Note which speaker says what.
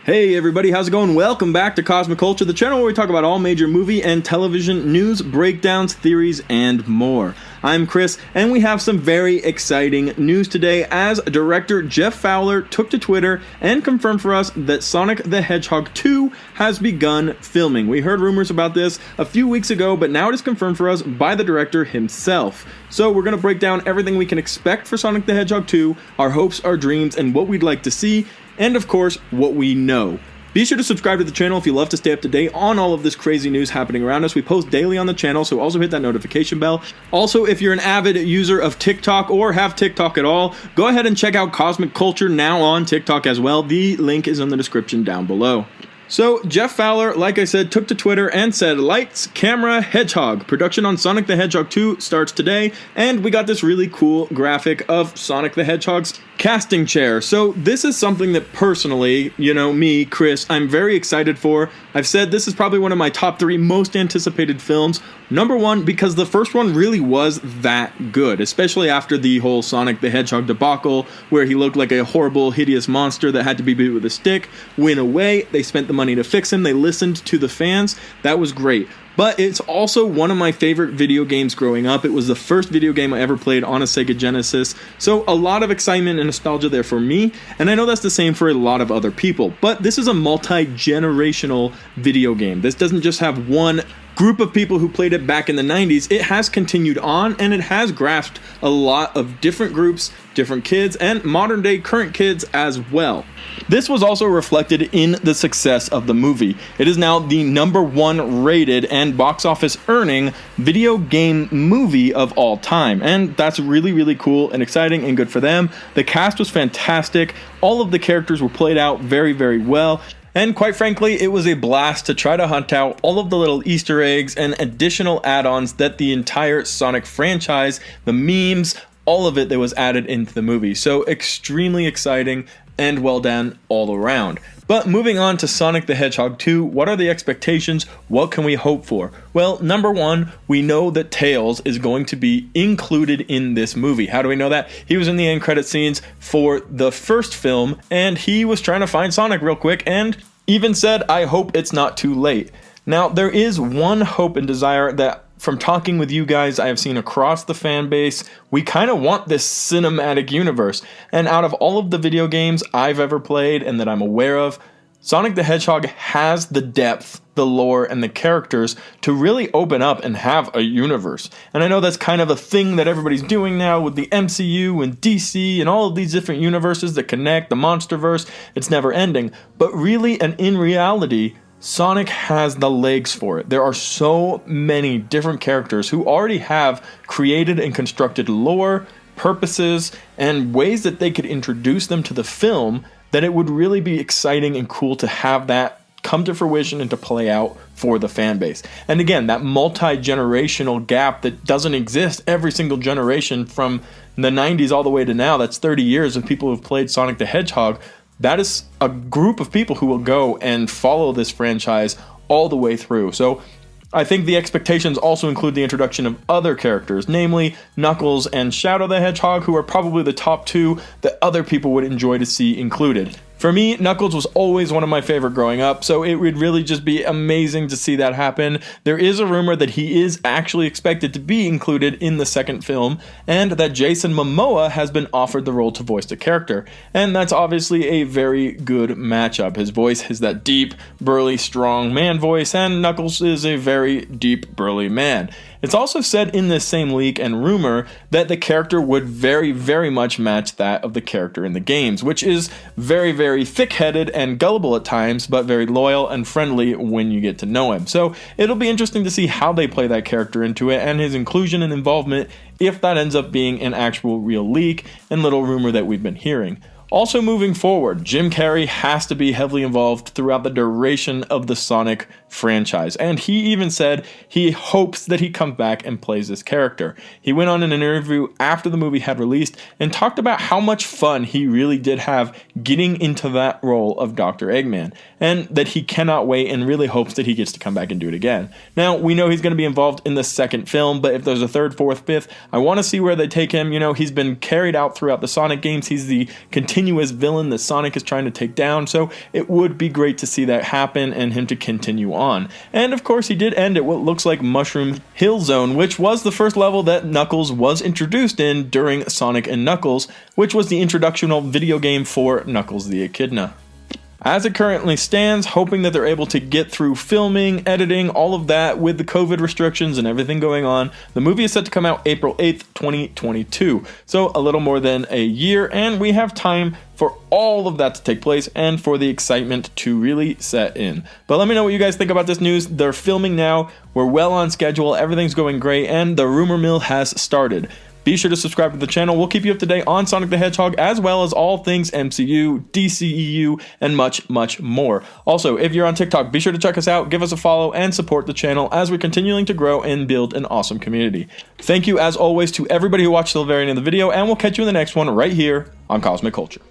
Speaker 1: Hey everybody, how's it going? Welcome back to Cosmic Culture, the channel where we talk about all major movie and television news, breakdowns, theories, and more. I'm Chris, and we have some very exciting news today as director Jeff Fowler took to Twitter and confirmed for us that Sonic the Hedgehog 2 has begun filming. We heard rumors about this a few weeks ago, but now it is confirmed for us by the director himself. So we're going to break down everything we can expect for Sonic the Hedgehog 2, our hopes, our dreams, and what we'd like to see, and of course, what we know. Be sure to subscribe to the channel if you love to stay up to date on all of this crazy news happening around us. We post daily on the channel, so also hit that notification bell. Also, if you're an avid user of TikTok or have TikTok at all, go ahead and check out Cosmic Culture now on TikTok as well. The link is in the description down below. So, Jeff Fowler, like I said, took to Twitter and said, "Lights, camera, hedgehog. Production on Sonic the Hedgehog 2 starts today," and we got this really cool graphic of Sonic the Hedgehog's casting chair. So this is something that personally, me, Chris, I'm very excited for. I've said this is probably one of my top 3 most anticipated films. Number one, because the first one really was that good, especially after the whole Sonic the Hedgehog debacle, where he looked like a horrible, hideous monster that had to be beat with a stick, went away, they spent the money to fix him, they listened to the fans, that was great. But it's also one of my favorite video games growing up. It was the first video game I ever played on a Sega Genesis, so a lot of excitement and nostalgia there for me, and I know that's the same for a lot of other people. But this is a multi-generational video game. This doesn't just have one group of people who played it back in the 90s. It has continued on, and it has grasped a lot of different groups, different kids, and modern day current kids as well. This was also reflected in the success of the movie. It is now the #1 rated and box office earning video game movie of all time, and that's really, really cool and exciting and good for them. The cast was fantastic. All of the characters were played out very, very well. And quite frankly, it was a blast to try to hunt out all of the little Easter eggs and additional add-ons that the entire Sonic franchise, the memes, all of it that was added into the movie. So extremely exciting and well done all around. But moving on to Sonic the Hedgehog 2, what are the expectations? What can we hope for? Well, number one, we know that Tails is going to be included in this movie. How do we know that? He was in the end credit scenes for the first film, and he was trying to find Sonic real quick, and even said, "I hope it's not too late." Now, there is one hope and desire that from talking with you guys, I have seen across the fan base, we kind of want this cinematic universe. And out of all of the video games I've ever played and that I'm aware of, Sonic the Hedgehog has the depth, the lore, and the characters to really open up and have a universe. And I know that's kind of a thing that everybody's doing now with the MCU and DC and all of these different universes that connect, the Monsterverse, it's never ending. But really, and in reality, Sonic has the legs for it. There are so many different characters who already have created and constructed lore, purposes, and ways that they could introduce them to the film that it would really be exciting and cool to have that come to fruition and to play out for the fan base. And again, that multi-generational gap that doesn't exist every single generation from the 90s all the way to now, that's 30 years of people who've played Sonic the Hedgehog. That is a group of people who will go and follow this franchise all the way through. So I think the expectations also include the introduction of other characters, namely Knuckles and Shadow the Hedgehog, who are probably the top 2 that other people would enjoy to see included. For me, Knuckles was always one of my favorite growing up, so it would really just be amazing to see that happen. There is a rumor that he is actually expected to be included in the second film, and that Jason Momoa has been offered the role to voice the character. And that's obviously a very good matchup. His voice is that deep, burly, strong man voice, and Knuckles is a very deep, burly man. It's also said in this same leak and rumor that the character would very, very much match that of the character in the games, which is very, very thick-headed and gullible at times, but very loyal and friendly when you get to know him. So it'll be interesting to see how they play that character into it and his inclusion and involvement if that ends up being an actual real leak and little rumor that we've been hearing. Also moving forward, Jim Carrey has to be heavily involved throughout the duration of the Sonic franchise, and he even said he hopes that he comes back and plays this character. He went on in an interview after the movie had released and talked about how much fun he really did have getting into that role of Dr. Eggman, and that he cannot wait and really hopes that he gets to come back and do it again. Now, we know he's going to be involved in the second film, but if there's a third, fourth, fifth, I want to see where they take him. He's been carried out throughout the Sonic games. He's the continuing continuous villain that Sonic is trying to take down, so it would be great to see that happen and him to continue on. And of course, he did end at what looks like Mushroom Hill Zone, which was the first level that Knuckles was introduced in during Sonic and Knuckles, which was the introductional video game for Knuckles the Echidna. As it currently stands, hoping that they're able to get through filming, editing, all of that with the COVID restrictions and everything going on, the movie is set to come out April 8th, 2022. So a little more than a year, and we have time for all of that to take place and for the excitement to really set in. But let me know what you guys think about this news. They're filming now, we're well on schedule, everything's going great, and the rumor mill has started. Be sure to subscribe to the channel. We'll keep you up to date on Sonic the Hedgehog as well as all things MCU, DCEU, and much, much more. Also, if you're on TikTok, be sure to check us out, give us a follow, and support the channel as we're continuing to grow and build an awesome community. Thank you, as always, to everybody who watched till the very end of the video, and we'll catch you in the next one right here on Cosmic Culture.